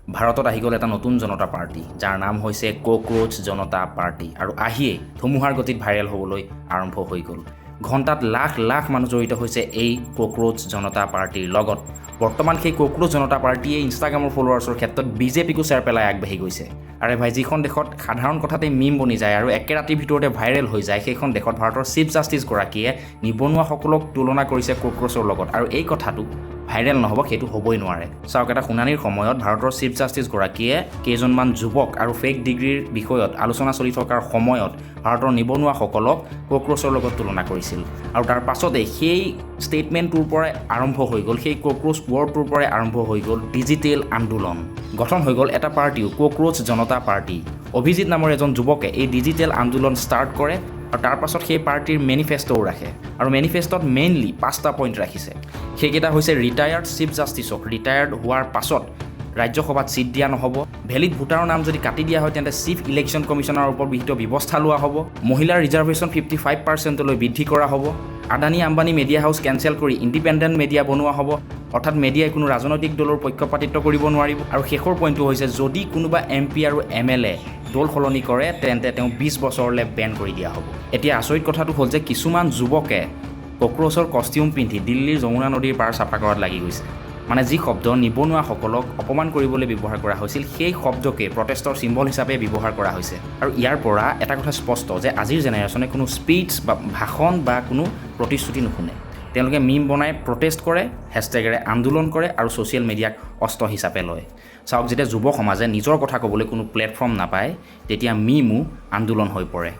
ভাৰতত আহি গ'ল এটা নতুন জনতা পাৰ্টি যাৰ নাম হৈছে ককৰোচ জনতা পাৰ্টি আৰু আহিয়ে ধুমুহাৰ গতিত ভাইৰেল হ'বলৈ আৰম্ভ হৈ গ'ল ঘণ্টাত লাখ লাখ মানুহ জড়িত হৈছে এই ককৰোচ জনতা পাৰ্টিৰ লগত বৰ্তমান সেই ককৰোচ জনতা পাৰ্টিয়ে ইনষ্টাগ্ৰামৰ ফলোৱাৰ্ছৰ ক্ষেত্ৰত বিজেপিকো চেৰ পেলাই আগবাঢ়ি গৈছে আৰে ভাই যিখন দেশত সাধাৰণ কথাতে মিম বনি যায় আৰু একে ৰাতিৰ ভিতৰতে ভাইৰেল হৈ যায় সেইখন দেশত ভাৰতৰ চিফ জাষ্টিছগৰাকীয়ে নিবনুৱাসকলক তুলনা কৰিছে ককৰোচৰ লগত আৰু এই কথাটো ভাইৰেল নহ'ব সেইটো হ'বই নোৱাৰে চাওক এটা শুনানিৰ সময়ত ভাৰতৰ চিফ জাষ্টিছগৰাকীয়ে কেইজনমান যুৱক আৰু ফেক ডিগ্ৰীৰ বিষয়ত আলোচনা চলি থকাৰ সময়ত ভাৰতৰ নিবনুৱাসকলক ককৰোচৰ লগত তুলনা কৰিছিল আৰু তাৰ পাছতে সেই ষ্টেটমেণ্টটোৰ পৰাই আৰম্ভ হৈ গ'ল সেই ককৰোচ ৱৰ্ডটোৰ পৰাই আৰম্ভ হৈ গ'ল ডিজিটেল আন্দোলন গঠন হৈ গ'ল এটা পাৰ্টিও ককৰোচ জনতা পাৰ্টি অভিজিত নামৰ এজন যুৱকে এই ডিজিটেল আন্দোলন ষ্টাৰ্ট কৰে আৰু তাৰ পাছত সেই পাৰ্টিৰ মেনিফেষ্টও ৰাখে আৰু মেনিফেষ্টত মেইনলি 5টা পইণ্ট ৰাখিছে সেইকেইটা হৈছে ৰিটায়াৰ্ড চিফ জাষ্টিছক ৰিটায়াৰ্ড হোৱাৰ পাছত ৰাজ্যসভাত ছিট দিয়া নহ'ব ভেলিড ভোটাৰৰ নাম যদি কাটি দিয়া হয় তেন্তে চিফ ইলেকশ্যন কমিশ্যনাৰৰ ওপৰত বিহিত ব্যৱস্থা লোৱা হ'ব মহিলাৰ ৰিজাৰ্ভেশ্যন 55%লৈ বৃদ্ধি কৰা হ'ব Adani Ambani media house cancel কৰি ইণ্ডিপেণ্ডেণ্ট মিডিয়া বনোৱা হ'ব অৰ্থাৎ মিডিয়াই কোনো ৰাজনৈতিক দলৰ পক্ষপাতিত্ব কৰিব নোৱাৰিব আৰু শেষৰ পইণ্টটো হৈছে যদি কোনোবা MP আৰু MLA দল সলনি কৰে তেন্তে তেওঁ 20 বছৰলৈ বেন কৰি দিয়া হ'ব এতিয়া আচৰিত কথাটো হ'ল যে কিছুমান যুৱকে ককৰোচৰ কষ্টিউম পিন্ধি দিল্লীৰ যমুনা নদীৰ পাৰ চাফা কৰাত লাগি গৈছে মানে যি শব্দ নিবনুৱাসকলক অপমান কৰিবলৈ ব্যৱহাৰ কৰা হৈছিল সেই শব্দকে প্ৰটেষ্টৰ চিম্বল হিচাপে ব্যৱহাৰ কৰা হৈছে আৰু ইয়াৰ পৰা এটা কথা স্পষ্ট যে আজিৰ জেনেৰেশ্যনে কোনো স্পীচ বা ভাষণ বা কোনো প্ৰতিশ্ৰুতি নুশুনে তেওঁলোকে মিম বনাই প্ৰটেষ্ট কৰে হেছটেগেৰে আন্দোলন কৰে আৰু ছ'চিয়েল মিডিয়াক অস্ত্ৰ হিচাপে লয় চাওক যেতিয়া যুৱ সমাজে নিজৰ কথা ক'বলৈ কোনো প্লেটফৰ্ম নাপায় তেতিয়া মিমো আন্দোলন হৈ পৰে